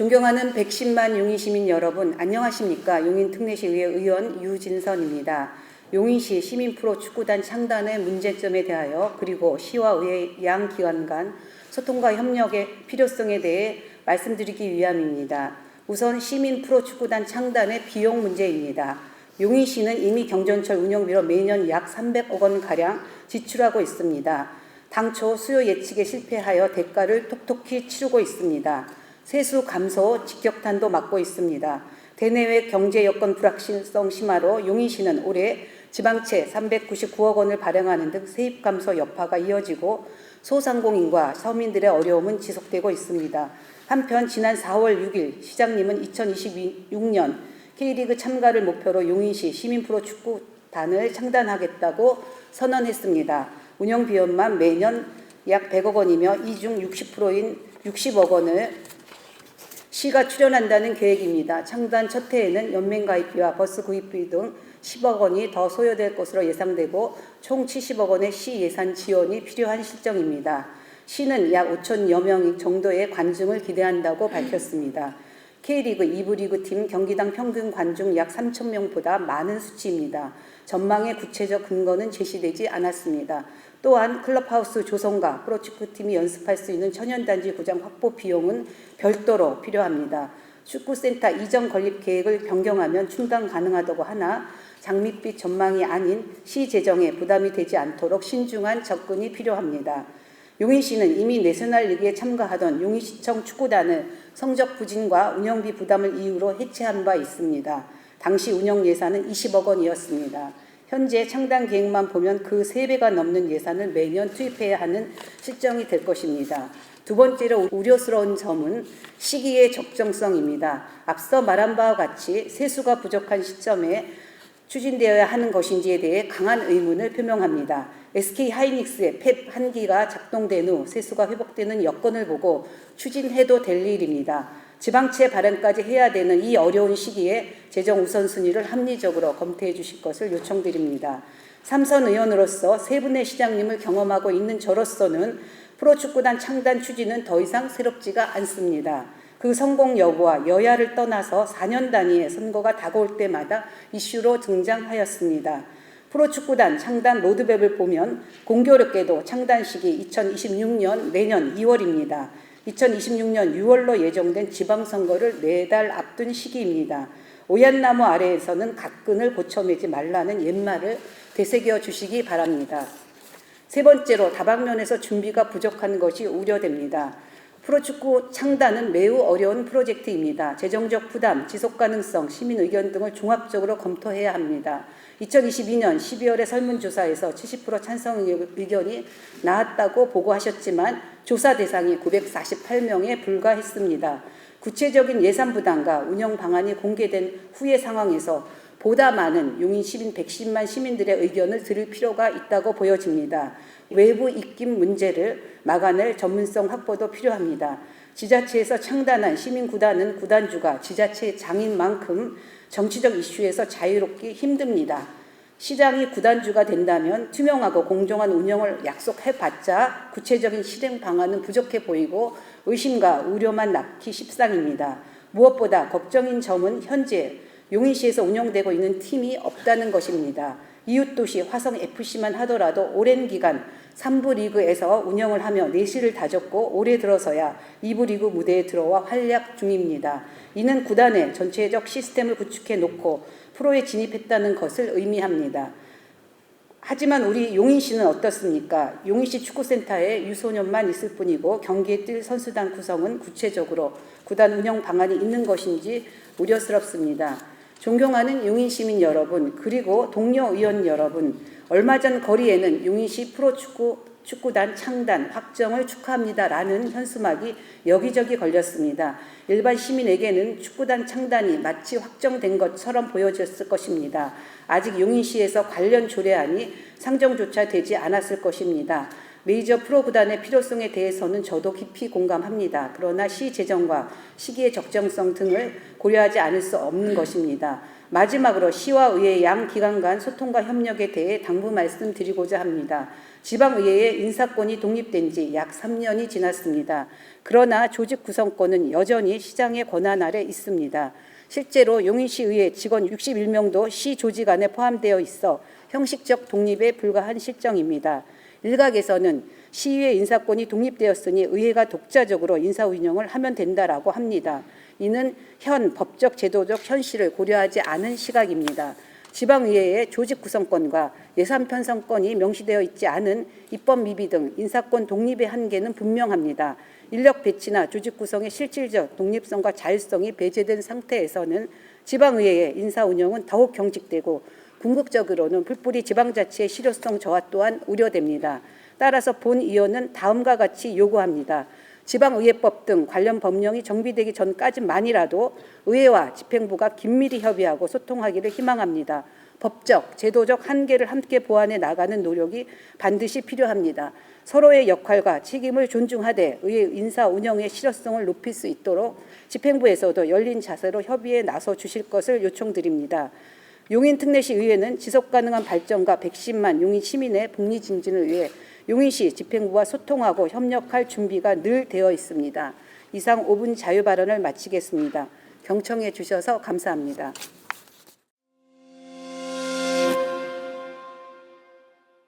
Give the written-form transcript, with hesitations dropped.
존경하는 110만 용인시민 여러분, 안녕하십니까? 용인특례시의회 의원 유진선입니다. 용인시 시민프로 축구단 창단의 문제점에 대하여 그리고 시와 의회 양 기관 간 소통과 협력의 필요성에 대해 말씀드리기 위함입니다. 우선 시민프로 축구단 창단의 비용 문제입니다. 용인시는 이미 경전철 운영비로 매년 약 300억 원가량 지출하고 있습니다. 당초 수요 예측에 실패하여 대가를 톡톡히 치르고 있습니다. 세수 감소 직격탄도 맞고 있습니다. 대내외 경제 여건 불확실성 심화로 용인시는 올해 지방채 399억 원을 발행하는 등 세입 감소 여파가 이어지고 소상공인과 서민들의 어려움은 지속되고 있습니다. 한편 지난 4월 6일 시장님은 2026년 K리그 참가를 목표로 용인시 시민프로 축구단을 창단하겠다고 선언했습니다. 운영비용만 매년 약 100억 원이며 이 중 60%인 60억 원을 시가 출연한다는 계획입니다. 창단 첫 해에는 연맹가입비와 버스 구입비 등 10억 원이 더 소요될 것으로 예상되고 총 70억 원의 시 예산 지원이 필요한 실정입니다. 시는 약 5천여 명 정도의 관중을 기대한다고 밝혔습니다. K리그 2부 리그팀 경기당 평균 관중 약 3천 명보다 많은 수치입니다. 전망의 구체적 근거는 제시되지 않았습니다. 또한 클럽하우스 조성과 프로축구팀이 연습할 수 있는 천연단지 구장 확보 비용은 별도로 필요합니다. 축구센터 이전 건립 계획을 변경하면 충당 가능하다고 하나 장밋빛 전망이 아닌 시 재정에 부담이 되지 않도록 신중한 접근이 필요합니다. 용인시는 이미 내셔널리그에 참가하던 용인시청 축구단을 성적 부진과 운영비 부담을 이유로 해체한 바 있습니다. 당시 운영 예산은 20억 원이었습니다. 현재 창단 계획만 보면 그 3배가 넘는 예산을 매년 투입해야 하는 실정이 될 것입니다. 두 번째로 우려스러운 점은 시기의 적정성입니다. 앞서 말한 바와 같이 세수가 부족한 시점에 추진되어야 하는 것인지에 대해 강한 의문을 표명합니다. SK 하이닉스의 펩 한기가 작동된 후 세수가 회복되는 여건을 보고 추진해도 될 일입니다. 지방채 발행까지 해야 되는 이 어려운 시기에 재정 우선순위를 합리적으로 검토해 주실 것을 요청드립니다. 삼선 의원으로서 세 분의 시장님을 경험하고 있는 저로서는 프로축구단 창단 추진은 더 이상 새롭지가 않습니다. 그 성공 여부와 여야를 떠나서 4년 단위의 선거가 다가올 때마다 이슈로 등장하였습니다. 프로축구단 창단 로드맵을 보면 공교롭게도 창단 시기 2026년 내년 2월입니다. 2026년 6월로 예정된 지방선거를 4달 앞둔 시기입니다. 오얏나무 아래에서는 각근을 고쳐매지 말라는 옛말을 되새겨 주시기 바랍니다. 세 번째로 다방면에서 준비가 부족한 것이 우려됩니다. 프로축구 창단은 매우 어려운 프로젝트입니다. 재정적 부담, 지속가능성, 시민 의견 등을 종합적으로 검토해야 합니다. 2022년 12월의 설문조사에서 70% 찬성 의견이 나왔다고 보고하셨지만 조사 대상이 948명에 불과했습니다. 구체적인 예산 부담과 운영 방안이 공개된 후의 상황에서 보다 많은 용인 시민 110만 시민들의 의견을 들을 필요가 있다고 보여집니다. 외부 입김 문제를 막아낼 전문성 확보도 필요합니다. 지자체에서 창단한 시민구단은 구단주가 지자체 장인 만큼 정치적 이슈에서 자유롭기 힘듭니다. 시장이 구단주가 된다면 투명하고 공정한 운영을 약속해봤자 구체적인 실행 방안은 부족해 보이고 의심과 우려만 낳기 십상입니다. 무엇보다 걱정인 점은 현재 용인시에서 운영되고 있는 팀이 없다는 것입니다. 이웃도시 화성FC만 하더라도 오랜 기간 3부 리그에서 운영을 하며 내실을 다졌고 올해 들어서야 2부 리그 무대에 들어와 활약 중입니다. 이는 구단의 전체적 시스템을 구축해 놓고 프로에 진입했다는 것을 의미합니다. 하지만 우리 용인시는 어떻습니까? 용인시 축구센터에 유소년만 있을 뿐이고 경기에 뛸 선수단 구성은 구체적으로 구단 운영 방안이 있는 것인지 우려스럽습니다. 존경하는 용인시민 여러분, 그리고 동료 의원 여러분, 얼마 전 거리에는 용인시 프로축구단 창단 확정을 축하합니다라는 현수막이 여기저기 걸렸습니다. 일반 시민에게는 축구단 창단이 마치 확정된 것처럼 보여졌을 것입니다. 아직 용인시에서 관련 조례안이 상정조차 되지 않았을 것입니다. 메이저 프로구단의 필요성에 대해서는 저도 깊이 공감합니다. 그러나 시 재정과 시기의 적정성 등을 고려하지 않을 수 없는 것입니다. 마지막으로 시와 의회 양 기관 간 소통과 협력에 대해 당부 말씀드리고자 합니다. 지방의회의 인사권이 독립된 지 약 3년이 지났습니다. 그러나 조직 구성권은 여전히 시장의 권한 아래 있습니다. 실제로 용인시 의회 직원 61명도 시 조직 안에 포함되어 있어 형식적 독립에 불과한 실정입니다. 일각에서는 시의회 인사권이 독립되었으니 의회가 독자적으로 인사 운영을 하면 된다라고 합니다. 이는 현 법적 제도적 현실을 고려하지 않은 시각입니다. 지방의회의 조직 구성권과 예산 편성권이 명시되어 있지 않은 입법 미비 등 인사권 독립의 한계는 분명합니다. 인력 배치나 조직 구성의 실질적 독립성과 자율성이 배제된 상태에서는 지방의회의 인사 운영은 더욱 경직되고 궁극적으로는 풀뿌리 지방자치의 실효성 저하 또한 우려됩니다. 따라서 본의원은 다음과 같이 요구합니다. 지방의회법 등 관련 법령이 정비되기 전까지만이라도 의회와 집행부가 긴밀히 협의하고 소통하기를 희망합니다. 법적, 제도적 한계를 함께 보완해 나가는 노력이 반드시 필요합니다. 서로의 역할과 책임을 존중하되 의회 인사 운영의 실효성을 높일 수 있도록 집행부에서도 열린 자세로 협의에 나서 주실 것을 요청드립니다. 용인특례시 의회는 지속가능한 발전과 110만 용인 시민의 복리 증진을 위해 용인시 집행부와 소통하고 협력할 준비가 늘 되어 있습니다. 이상 5분 자유 발언을 마치겠습니다. 경청해 주셔서 감사합니다.